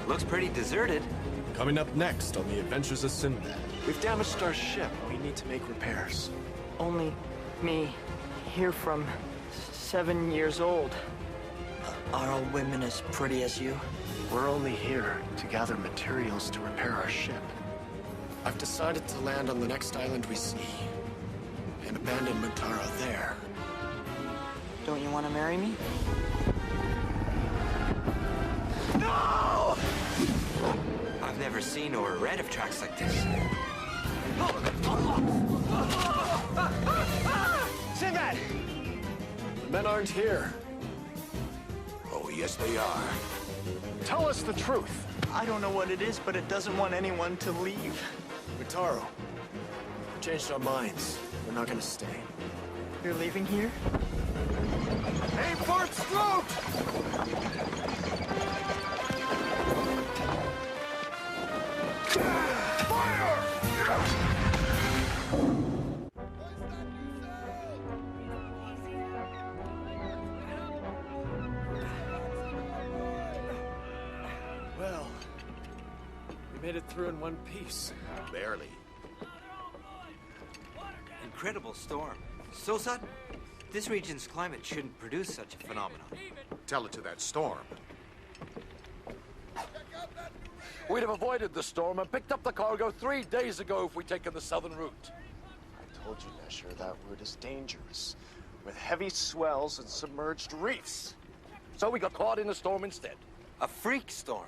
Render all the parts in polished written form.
Looks pretty deserted. Coming up next on the Adventures of Sinbad. We've damaged our ship. We need to make repairs. Only me, here from 7 years old. Are all women as pretty as you? We're only here to gather materials to repair our ship. I've decided to land on the next island we see and abandon Mutara there. Don't you want to marry me? No! I've never seen or read of tracks like this. Sinbad! The men aren't here. Oh, yes, they are. Tell us the truth. I don't know what it is, but it doesn't want anyone to leave. Mutaro, we changed our minds. We're not gonna stay. You're leaving here? Aim for its throat! Well, we made it through in one piece. Barely. Incredible storm. So sudden. This region's climate shouldn't produce such a phenomenon. Tell it to that storm. We'd have avoided the storm and picked up the cargo 3 days ago if we'd taken the southern route. I told you, Nesher, that route is dangerous, with heavy swells and submerged reefs. So we got caught in a storm instead. A freak storm.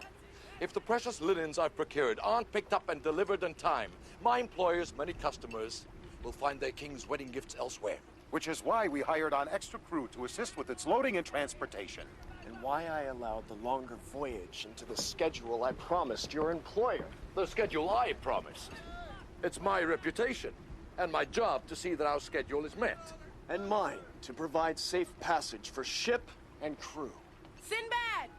If the precious linens I've procured aren't picked up and delivered in time, my employer's many customers will find their king's wedding gifts elsewhere. Which is why we hired on extra crew to assist with its loading and transportation. And why I allowed the longer voyage into the schedule I promised your employer. The schedule I promised. It's my reputation and my job to see that our schedule is met. And mine to provide safe passage for ship and crew. Sinbad!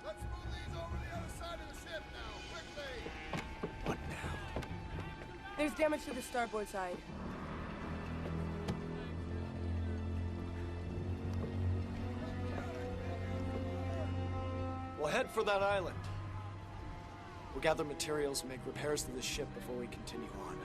Let's move these over the other side of the ship now, quickly! What now? There's damage to the starboard side. We'll head for that island. We'll gather materials and make repairs to the ship before we continue on.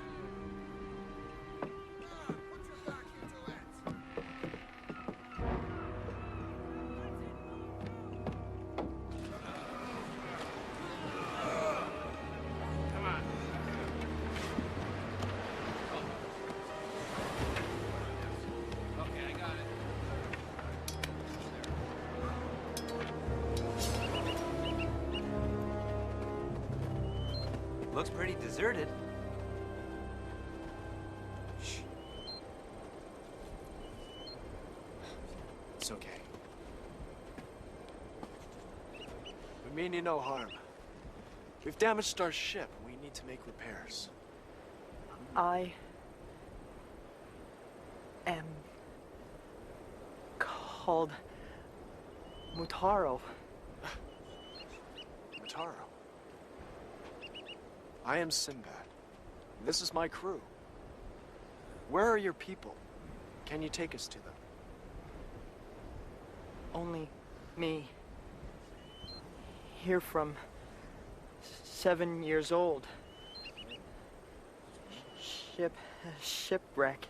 Looks pretty deserted. Shh. It's okay. We mean you no harm. We've damaged our ship. We need to make repairs. I am called Mutaro. Mutaro. I am Sinbad. This is my crew. Where are your people? Can you take us to them? Only me, here from 7 years old. Shipwreck.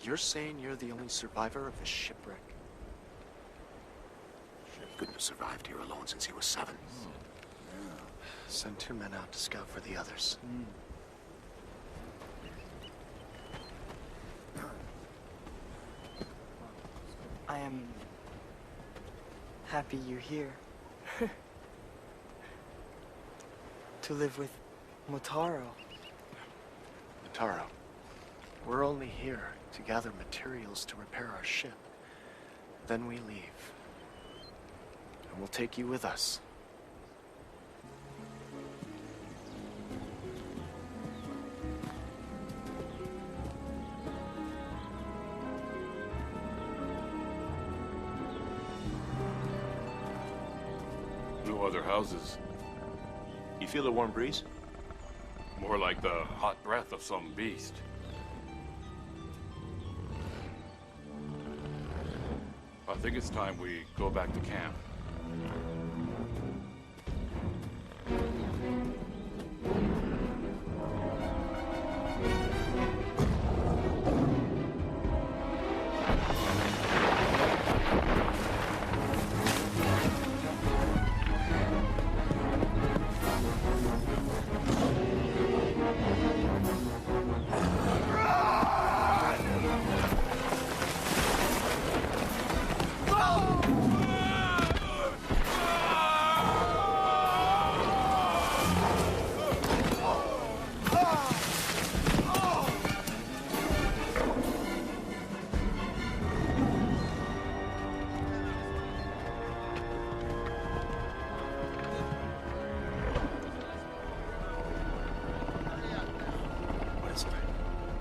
You're saying you're the only survivor of a shipwreck? He couldn't have survived here alone since he was 7. Send 2 men out to scout for the others. I am happy you're here. To live with Mutaro. Mutaro, we're only here to gather materials to repair our ship. Then we leave. And we'll take you with us. No other houses. You feel the warm breeze? More like the hot breath of some beast. I think it's time we go back to camp.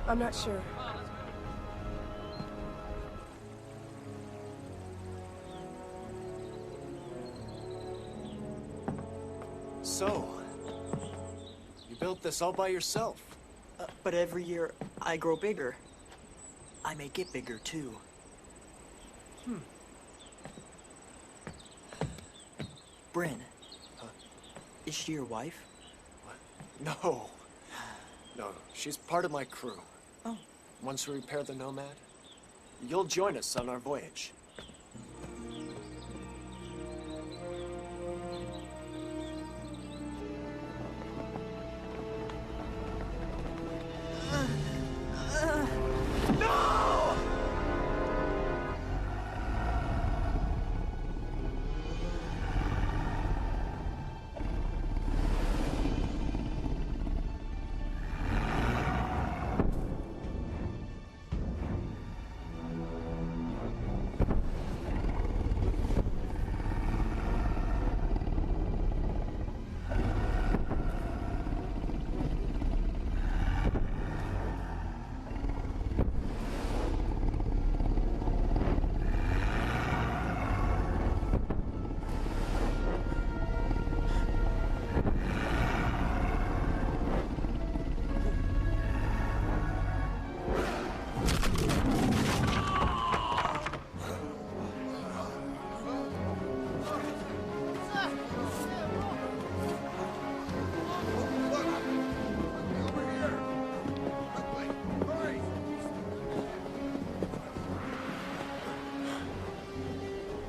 I'm not sure. So, you built this all by yourself? But every year, I grow bigger. I may get bigger, too. Bryn. Is she your wife? No. No, she's part of my crew. Oh. Once we repair the Nomad, you'll join us on our voyage.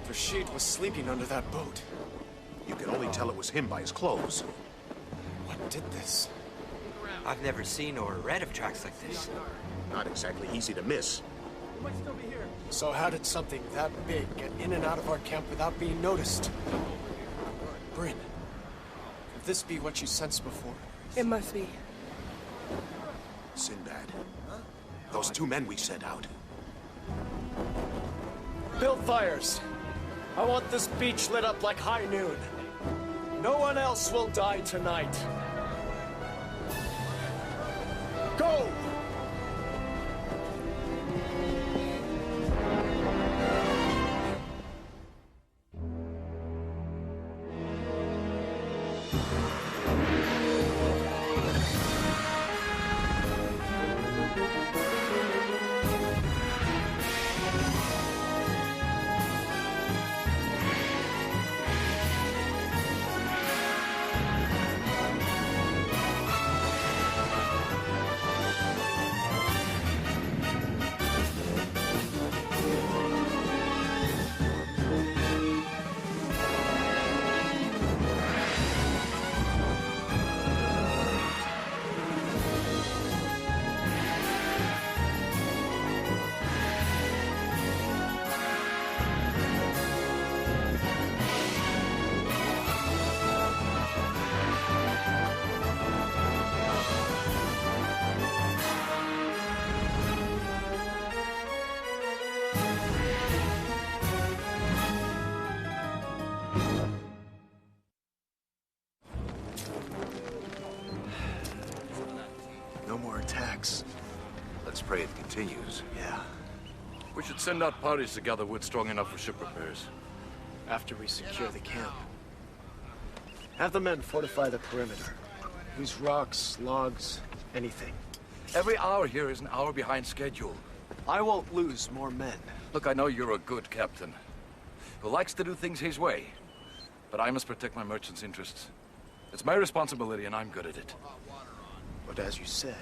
Rashid was sleeping under that boat. You could only tell it was him by his clothes. What did this? I've never seen or read of tracks like this. Not exactly easy to miss. So how did something that big get in and out of our camp without being noticed? Bryn, could this be what you sensed before? It must be. Sinbad. Those two men we sent out. Build fires. I want this beach lit up like high noon. No one else will die tonight. Go! No more attacks. Let's pray it continues. Yeah. We should send out parties to gather wood strong enough for ship repairs. After we secure the camp. Have the men fortify the perimeter. Use rocks, logs, anything. Every hour here is an hour behind schedule. I won't lose more men. Look, I know you're a good captain who likes to do things his way, but I must protect my merchants' interests. It's my responsibility, and I'm good at it. But as you said,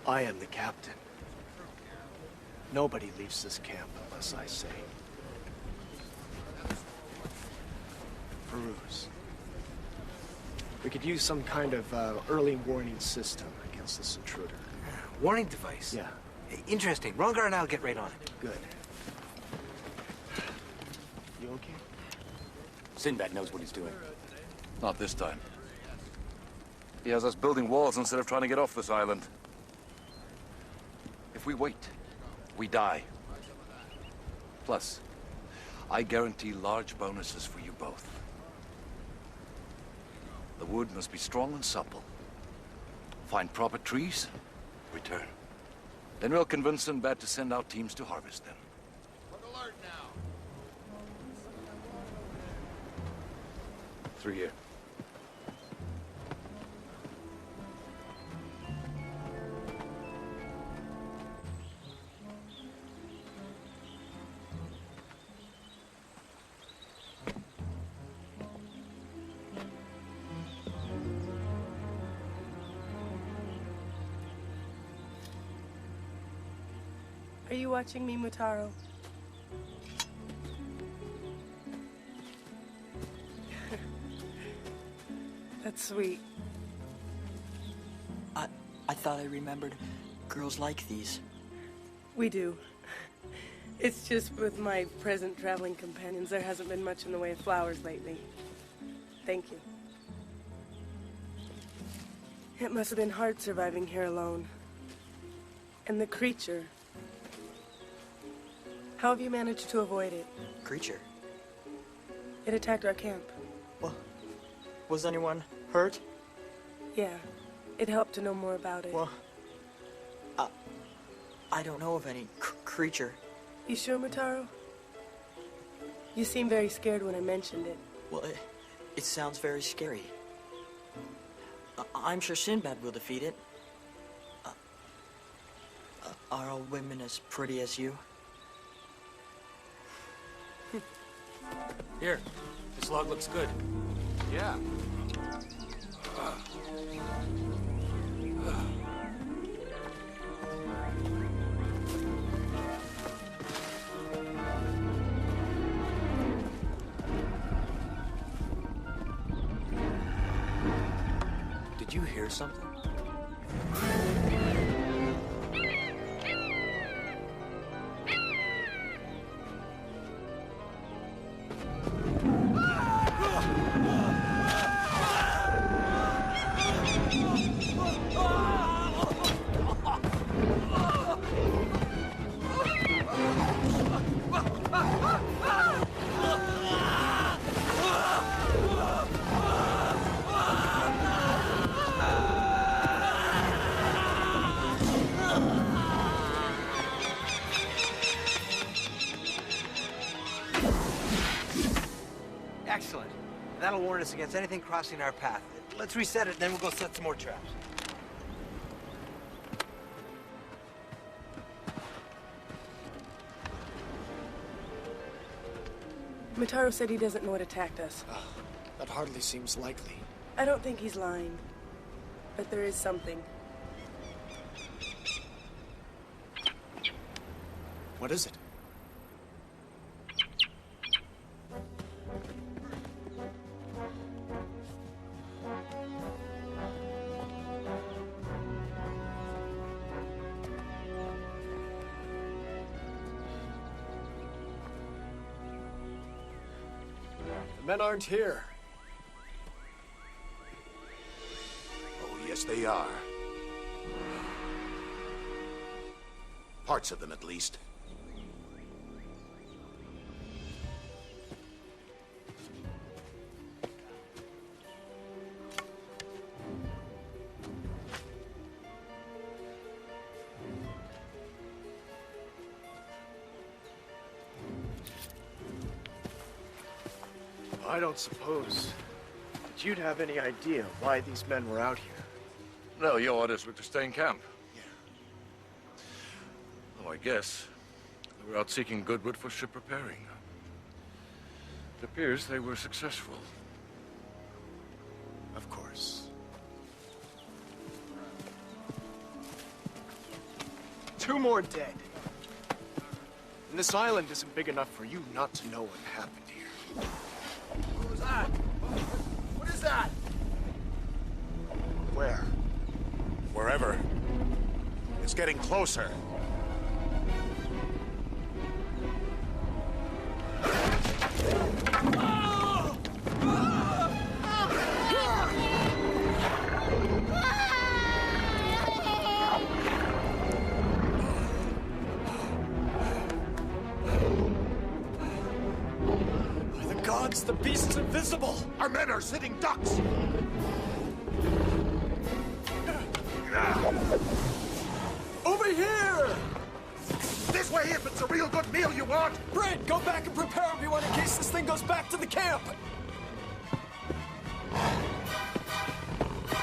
I am the captain. Nobody leaves this camp unless I say. Peruse. We could use some kind of early warning system against this intruder. Warning device? Yeah. Interesting. Rongar and I'll get right on it. Good. You okay? Sinbad knows what he's doing. Not this time. He has us building walls instead of trying to get off this island. If we wait, we die. Plus, I guarantee large bonuses for you both. The wood must be strong and supple. Find proper trees, return. Then we'll convince Sinbad to send out teams to harvest them. Put alert now. 3 here. Are you watching me, Mutaro? That's sweet. I thought I remembered girls like these. We do. It's just with my present traveling companions, there hasn't been much in the way of flowers lately. Thank you. It must have been hard surviving here alone. And the creature. How have you managed to avoid it? Creature? It attacked our camp. Well, was anyone hurt? Yeah. It helped to know more about it. Well, I don't know of any creature. You sure, Mutaro? You seemed very scared when I mentioned it. Well, it sounds very scary. I'm sure Sinbad will defeat it. Are all women as pretty as you? Here, this log looks good. Yeah. Did you hear something? Excellent. That'll warn us against anything crossing our path. Let's reset it, then we'll go set some more traps. Mutaro said he doesn't know what attacked us. That hardly seems likely. I don't think he's lying. But there is something. What is it? The men aren't here. Oh, yes, they are. Parts of them, at least. I don't suppose that you'd have any idea why these men were out here. No, your orders were to stay in camp. Yeah. Oh, I guess they were out seeking good wood for ship repairing. It appears they were successful. Of course. 2 more dead. And this island isn't big enough for you not to know what happened here. What was that? What is that? Where? Wherever. It's getting closer. By the gods, the beast's invisible! Our men are sitting ducks! here! This way if it's a real good meal you want! Brent, go back and prepare everyone in case this thing goes back to the camp!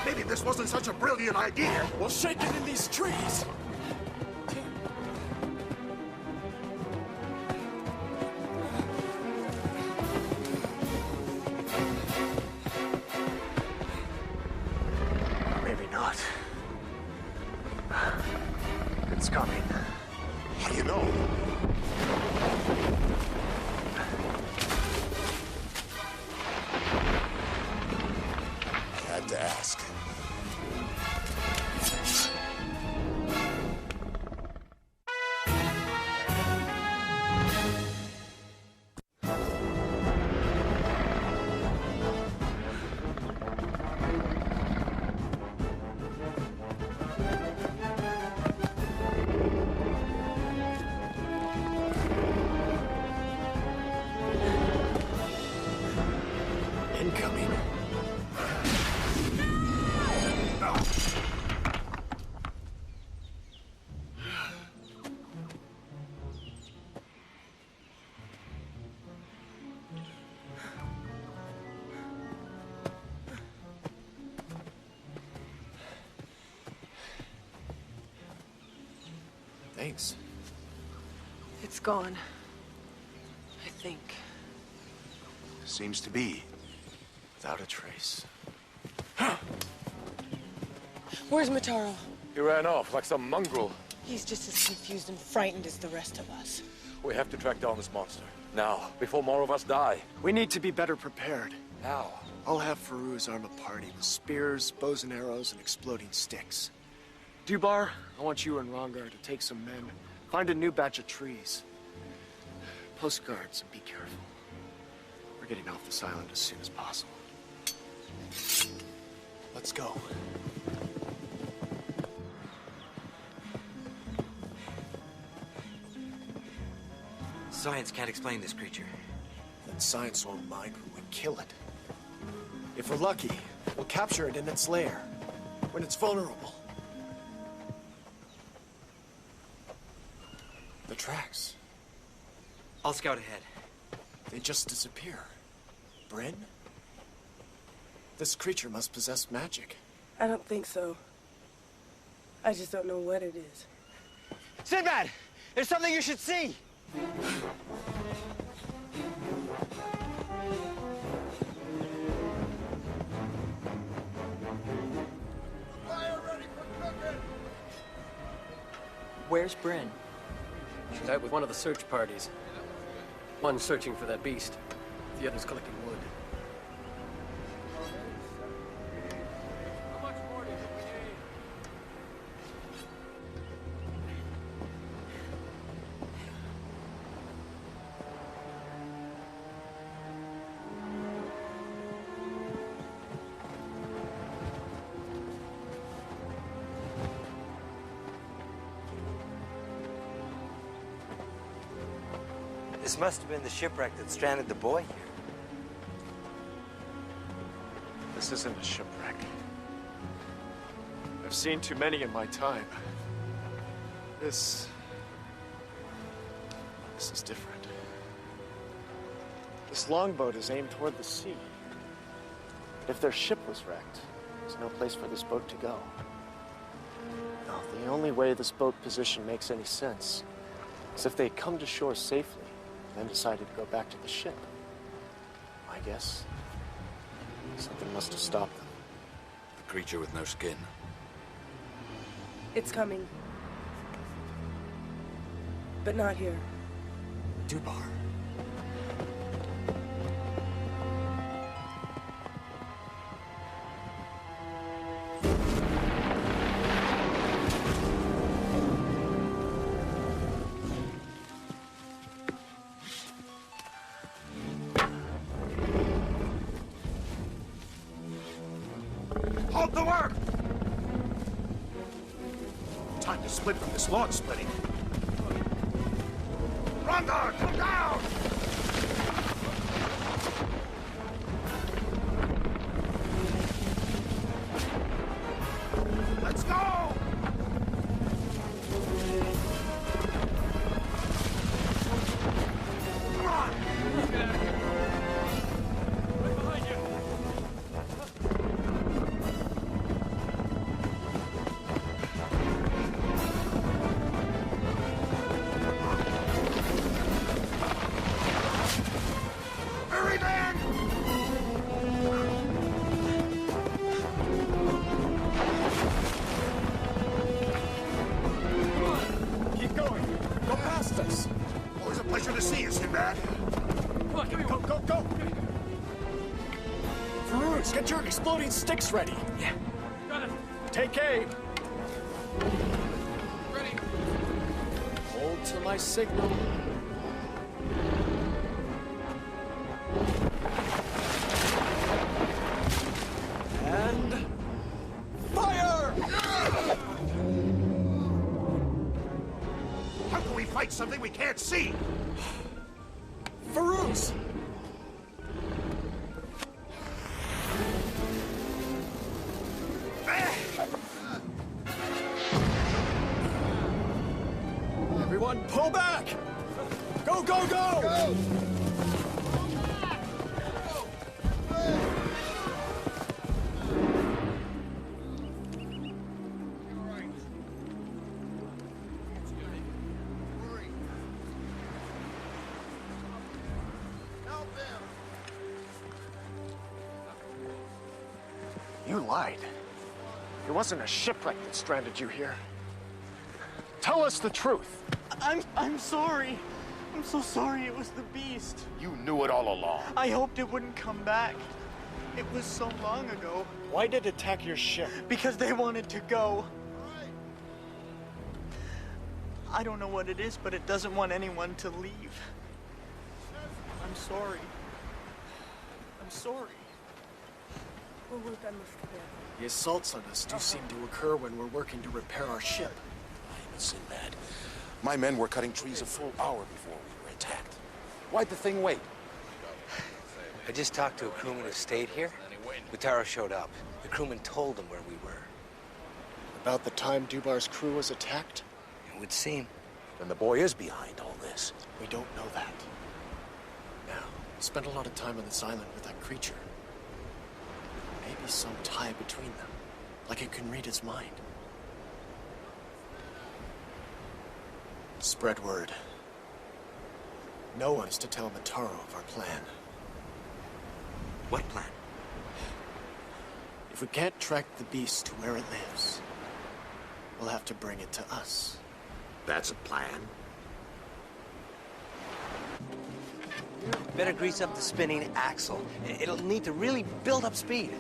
Maybe this wasn't such a brilliant idea. We'll shake it in these trees! Maybe not. It's coming. How do you know? I had to ask. Incoming. Thanks. It's gone. I think. Seems to be. Without a trace. Where's Mataro? He ran off like some mongrel. He's just as confused and frightened as the rest of us. We have to track down this monster. Now, before more of us die. We need to be better prepared. How? I'll have Farouz arm a party with spears, bows and arrows, and exploding sticks. Dubar, I want you and Rongar to take some men, find a new batch of trees. Postcards, and be careful. We're getting off this island as soon as possible. Let's go. Science can't explain this creature. Then science won't mind when we kill it. If we're lucky, we'll capture it in its lair, when it's vulnerable. The tracks. I'll scout ahead. They just disappear. Bryn? This creature must possess magic. I don't think so. I just don't know what it is. Sinbad! There's something you should see! Fire ready for cooking! Where's Bryn? She's out with one of the search parties. One searching for that beast. The other's collecting wood. How much more do you think we need? This must have been the shipwreck that stranded the boy here. This isn't a shipwreck. I've seen too many in my time. This is different. This longboat is aimed toward the sea. If their ship was wrecked, there's no place for this boat to go. No, the only way this boat position makes any sense is if they'd come to shore safely, then decided to go back to the ship. I guess something must have stopped them. The creature with no skin. It's coming. But not here. Dubar. Halt the work! Time to split from this log splitting. Rongar, come down! Let's go! boys, get your exploding sticks ready. Yeah. Got it. Take aim. Ready. Hold to my signal. And fire! How can we fight something we can't see? Farouz! Everyone, pull back! Go, go, go! Go! You lied. It wasn't a shipwreck that stranded you here. Tell us the truth. I'm sorry. I'm so sorry it was the beast. You knew it all along. I hoped it wouldn't come back. It was so long ago. Why did it attack your ship? Because they wanted to go. I don't know what it is, but it doesn't want anyone to leave. I'm sorry. I'm sorry. The assaults on us do seem to occur when we're working to repair our ship. I'm Sinbad. My men were cutting trees a full hour before we were attacked. Why'd the thing wait? I just talked to a crewman who stayed here. Butaro showed up. The crewman told him where we were. About the time Dubar's crew was attacked? It would seem. Then the boy is behind all this. We don't know that. Now, spent a lot of time on this island with that creature. Maybe some tie between them, like it can read his mind. Spread word. No one's to tell Mataro of our plan. What plan? If we can't track the beast to where it lives, we'll have to bring it to us. That's a plan? Better grease up the spinning axle. It'll need to really build up speed.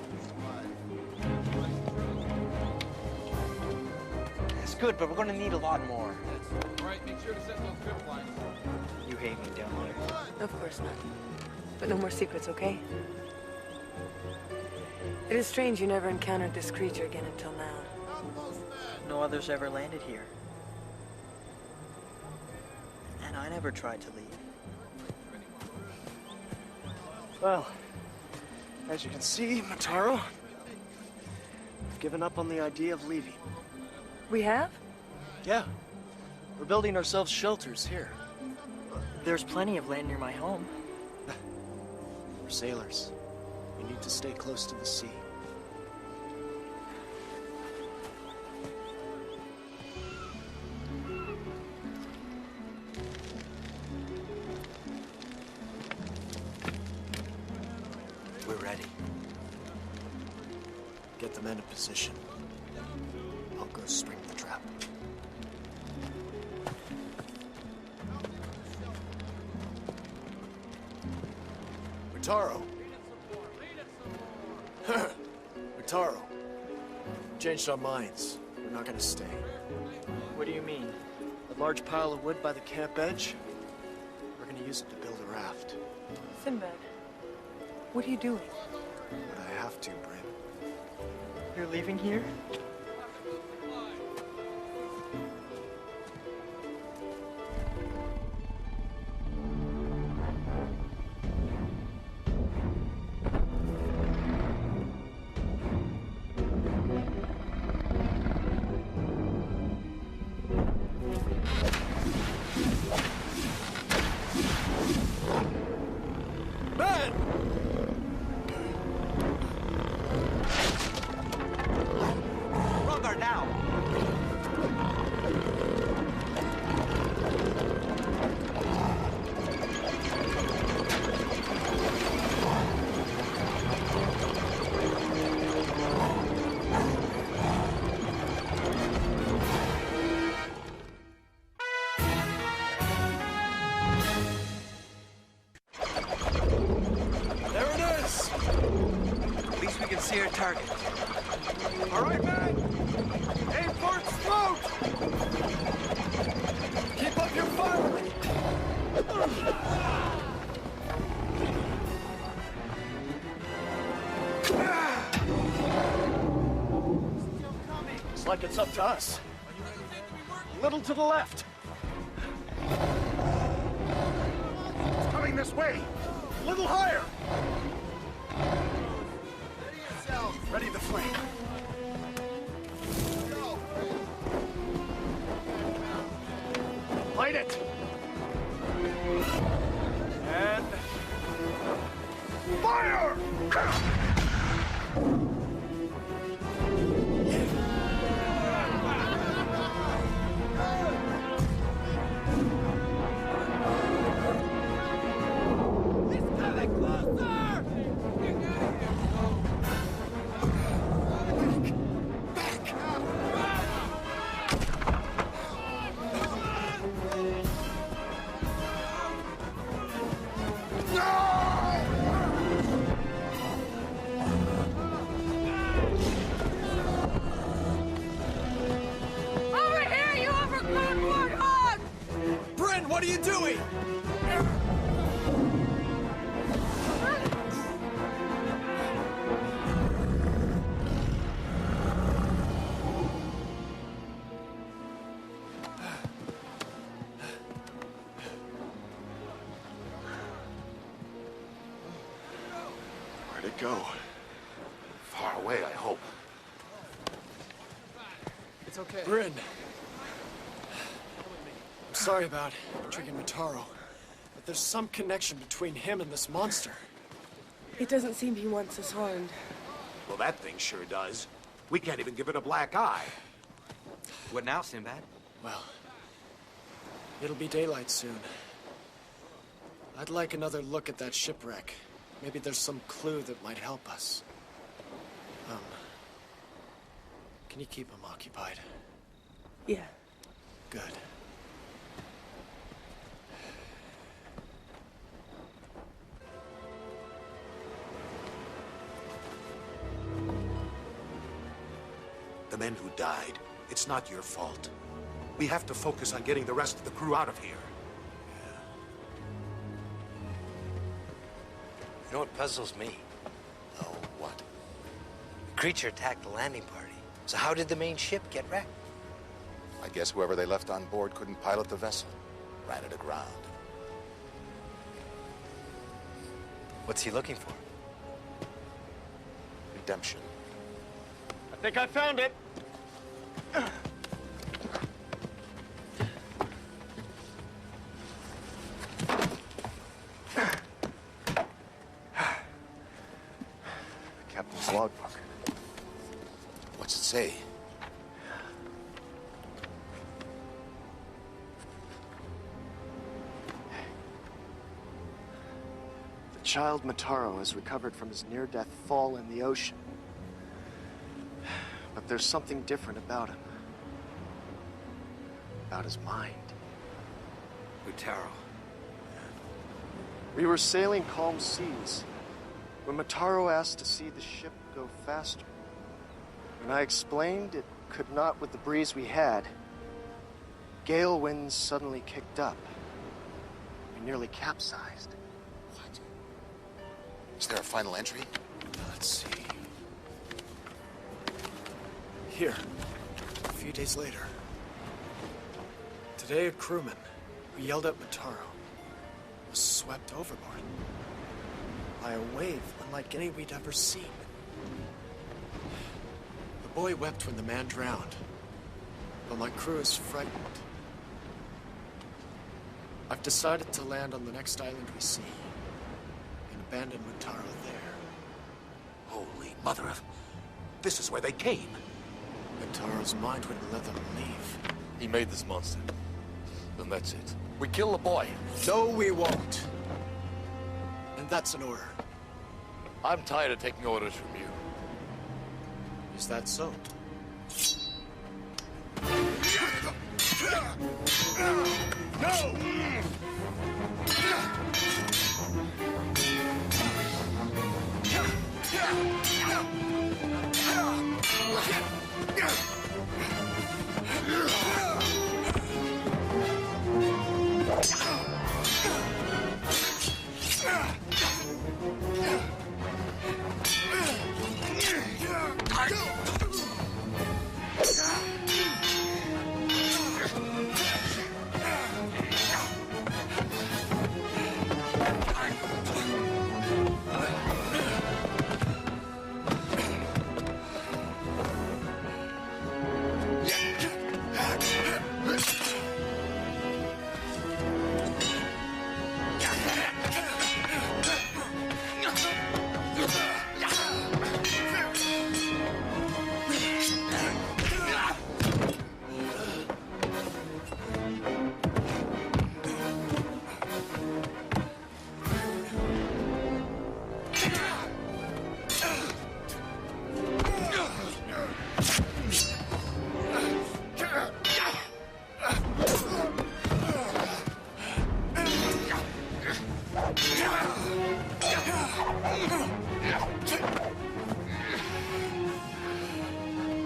That's good, but we're gonna need a lot more. All right, make sure to set those grip lines. You hate me, don't you? Of course not. But no more secrets, okay? It is strange you never encountered this creature again until now. No others ever landed here. And I never tried to leave. Well, as you can see, Mataro, I've given up on the idea of leaving. We have? Yeah. We're building ourselves shelters here. There's plenty of land near my home. We're sailors. We need to stay close to the sea. We're ready. Get the men in position. I'll go spring the trap. Mataro. Mataro. Changed our minds. We're not gonna stay. What do you mean? A large pile of wood by the camp edge. We're gonna use it to build a raft. Sinbad, what are you doing? But I have to, Bryn. You're leaving here? see our target. All right, man. Aim for its throat. Keep up your fire. Looks like it's up to us. A little to the left. It's coming this way. A little higher. Ready the flame. Light it. And fire! What are you doing? Where'd it go? Far away, I hope. It's okay. Bryn. I'm sorry about triggering Mataro, but there's some connection between him and this monster. It doesn't seem he wants us harmed. Well, that thing sure does. We can't even give it a black eye. What now, Sinbad? Well, it'll be daylight soon. I'd like another look at that shipwreck. Maybe there's some clue that might help us. Can you keep him occupied? Yeah. Good. The men who died, it's not your fault. We have to focus on getting the rest of the crew out of here. You know what puzzles me? Oh, what? The creature attacked the landing party. So how did the main ship get wrecked? I guess whoever they left on board couldn't pilot the vessel. Ran it aground. What's he looking for? Redemption. I think I found it. Captain's logbook. What's it say? The child Mataro has recovered from his near-death fall in the ocean. But there's something different about him. About his mind. Utaro. We were sailing calm seas when Mataro asked to see the ship go faster. When I explained it could not with the breeze we had, gale winds suddenly kicked up. We nearly capsized. What? Is there a final entry? Let's see. Here, a few days later. Today, a crewman who yelled at Mataro was swept overboard by a wave unlike any we'd ever seen. The boy wept when the man drowned, but my crew is frightened. I've decided to land on the next island we see and abandon Mataro there. Holy mother of... This is where they came. Mataro's mind wouldn't let them leave. He made this monster. Then that's it. We kill the boy. No, we won't. And that's an order. I'm tired of taking orders from you. Is that so? No!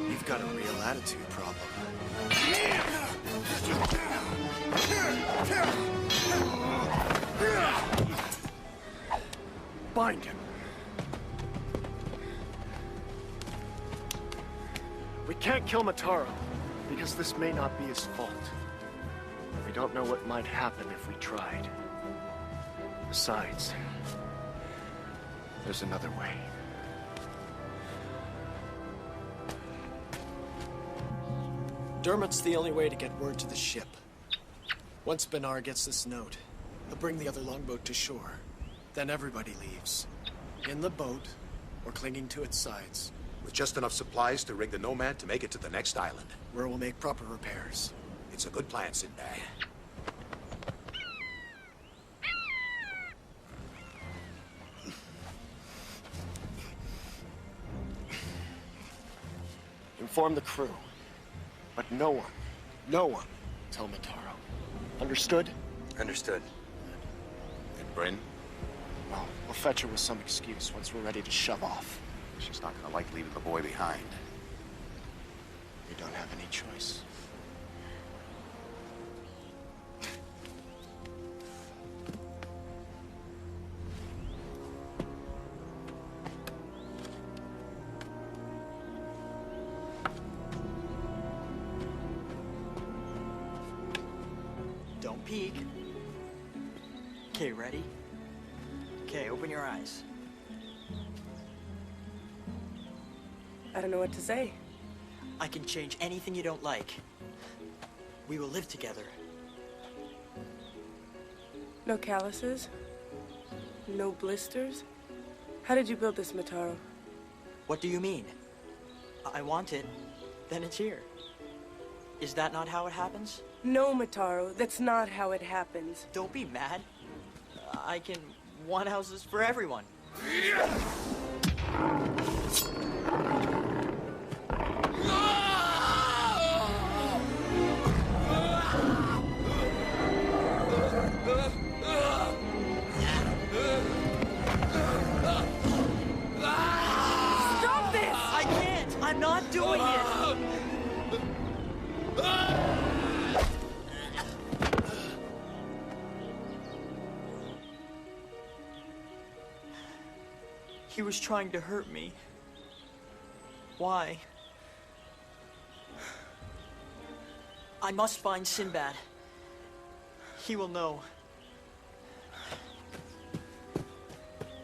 You've got a real attitude problem. Bind him. We can't kill Mataro, because this may not be his fault. We don't know what might happen if we tried. Besides, there's another way. Dermot's the only way to get word to the ship. Once Benar gets this note, he'll bring the other longboat to shore. Then everybody leaves. In the boat, or clinging to its sides. With just enough supplies to rig the Nomad to make it to the next island. Where we'll make proper repairs. It's a good plan, Sinbad. Inform the crew. But no one, tell Mataro. Understood? Understood. And Bryn? Well, we'll fetch her with some excuse once we're ready to shove off. She's not gonna like leaving the boy behind. We don't have any choice. Don't peek. Okay, ready? Okay, open your eyes. I don't know what to say. I can change anything you don't like. We will live together. No calluses? No blisters? How did you build this, Mataro? What do you mean? I want it, then it's here. Is that not how it happens? No, Mataro, that's not how it happens. Don't be mad. I can want houses for everyone. Stop this! I can't! I'm not doing it! He was trying to hurt me. Why? I must find Sinbad. He will know.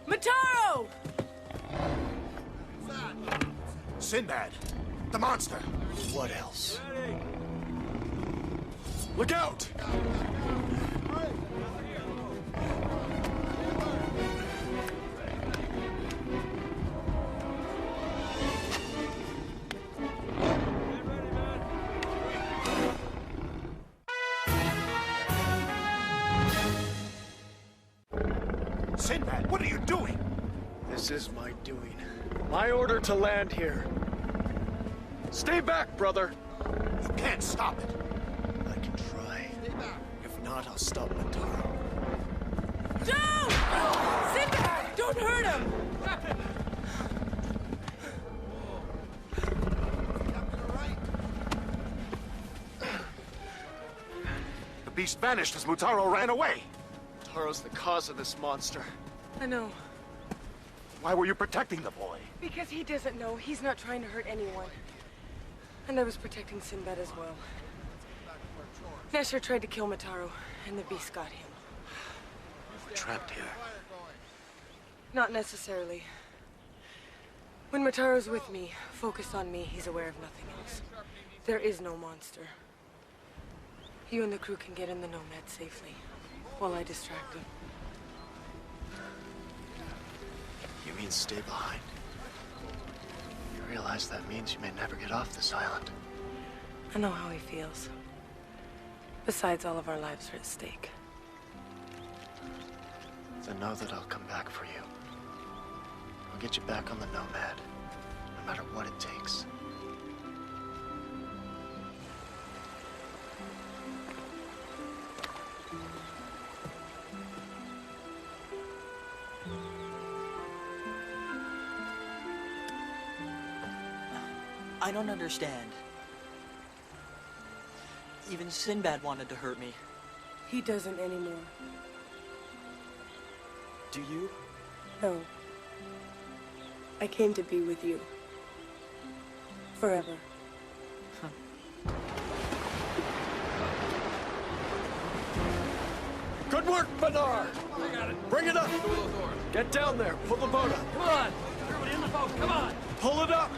Mataro! Sinbad! The monster! What else? Look out! Sinbad, what are you doing? This is my doing. My order to land here. Stay back, brother. You can't stop it. I can try. If not, I'll stop Mataro. Don't! Sinbad! Don't hurt him! beast vanished as Mutaro ran away. Mutaro's the cause of this monster. I know. Why were you protecting the boy? Because he doesn't know. He's not trying to hurt anyone. And I was protecting Sinbad as well. Nasher tried to kill Mutaro, and the beast got him. We're trapped here. Not necessarily. When Mutaro's with me, focused on me, he's aware of nothing else. There is no monster. You and the crew can get in the Nomad safely, while I distract him. You mean stay behind? You realize that means you may never get off this island. I know how he feels. Besides, all of our lives are at stake. Then know that I'll come back for you. I'll get you back on the Nomad, no matter what it takes. I don't understand. Even Sinbad wanted to hurt me. He doesn't anymore. Do you? No. I came to be with you. Forever. Good work, Bernard! Bring it up! Get down there, pull the boat up. Come on! Everybody in the boat, come on! Pull it up!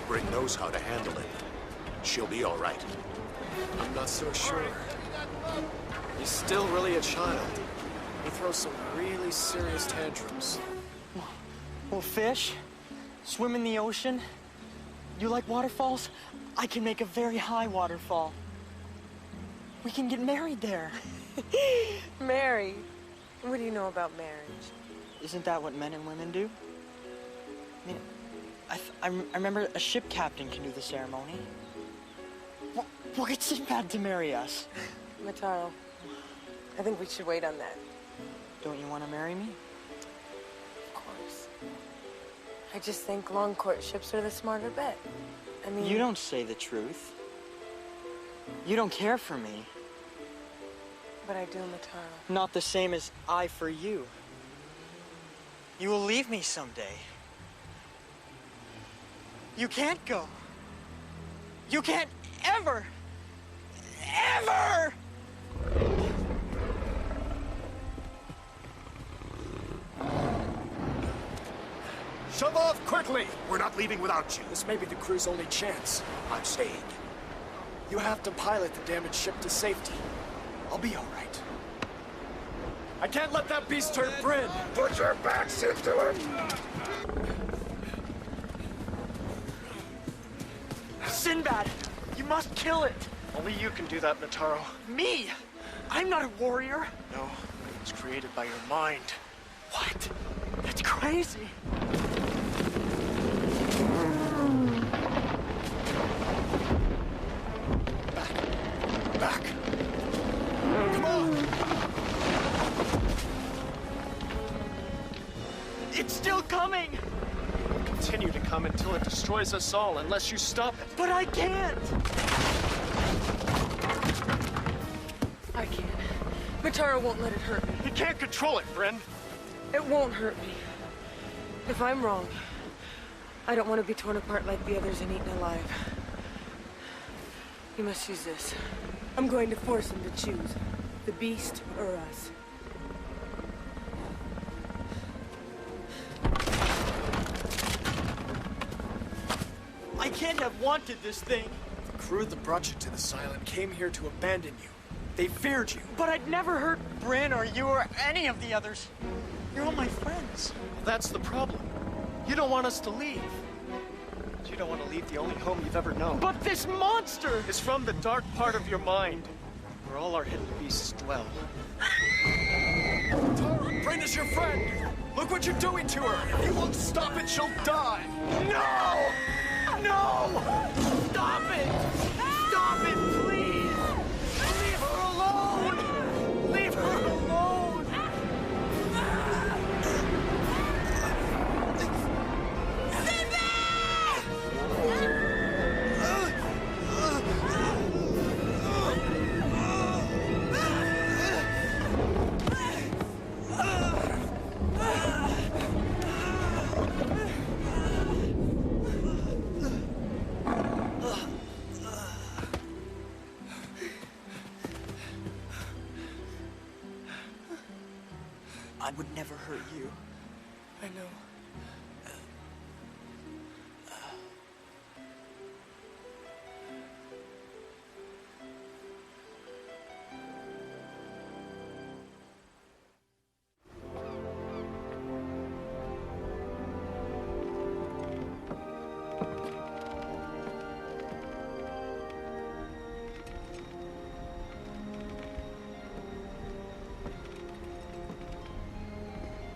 Bryn knows how to handle it. She'll be all right. I'm not so sure. He's still really a child. He throws some really serious tantrums. Well, fish? Swim in the ocean? You like waterfalls? I can make a very high waterfall. We can get married there. Married? What do you know about marriage? Isn't that what men and women do? I mean, I remember a ship captain can do the ceremony. We'll get Sinbad to marry us. Mutaro, I think we should wait on that. Don't you want to marry me? Of course. I just think long courtships are the smarter bet. I mean... You don't say the truth. You don't care for me. But I do, Mutaro. Not the same as I for you. You will leave me someday. You can't go. You can't ever, ever! Shove off quickly! We're not leaving without you. This may be the crew's only chance. I'm staying. You have to pilot the damaged ship to safety. I'll be all right. I can't let that beast turn Bryn! Put your backs into it! Sinbad, you must kill it. Only you can do that, Mutaro. Me? I'm not a warrior. No, it was created by your mind. What? That's crazy. Back. Come on! It's still coming. Continue to come until it destroys us all, unless you stop it. But I can't. I can't. Mutaro won't let it hurt me. You can't control it, Bryn. It won't hurt me. If I'm wrong, I don't want to be torn apart like the others and eaten alive. You must use this. I'm going to force him to choose. The beast or us. I can't have wanted this thing. The crew that brought you to this island came here to abandon you. They feared you. But I'd never hurt Bryn or you or any of the others. You're all my friends. Well, that's the problem. You don't want us to leave. You don't want to leave the only home you've ever known. But this monster is from the dark part of your mind, where all our hidden beasts dwell. Bryn is your friend. Look what you're doing to her. If you won't stop it, she'll die. No! No! Stop it! Stop it, please! Leave her alone! Leave her alone! I would never hurt you. I know.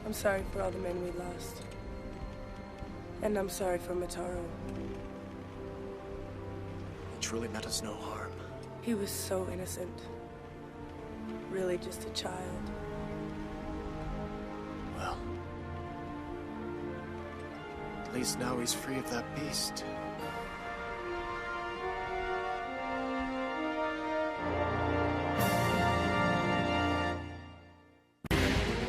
I'm sorry for all the men we lost. And I'm sorry for Mataro. He truly meant us no harm. He was so innocent. Really just a child. Well, at least now he's free of that beast.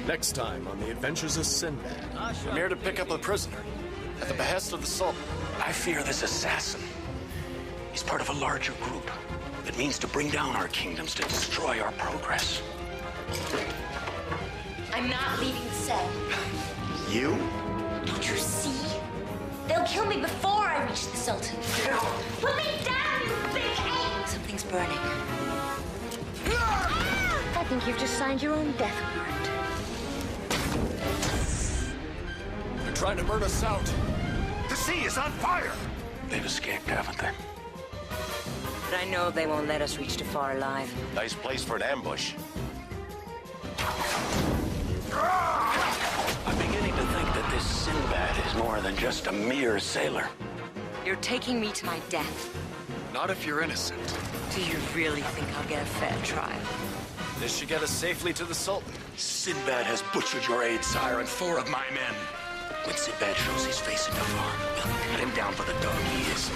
Next time on The Adventures of Sinbad. I'm here to pick up a prisoner at the behest of the Sultan. I fear this assassin. He's part of a larger group that means to bring down our kingdoms, to destroy our progress. I'm not leaving the cell. You? Don't you see? They'll kill me before I reach the Sultan. Put me down, you big ape! Something's burning. I think you've just signed your own death warrant. They're trying to burn us out. The sea is on fire! They've escaped, haven't they? But I know they won't let us reach Jafar alive. Nice place for an ambush. I'm beginning to think that this Sinbad is more than just a mere sailor. You're taking me to my death. Not if you're innocent. Do you really think I'll get a fair trial? This should get us safely to the Sultan. Sinbad has butchered your aide, sire, and 4 of my men. When Sinbad shows his face in Jafar, we'll cut him down for the dog he is.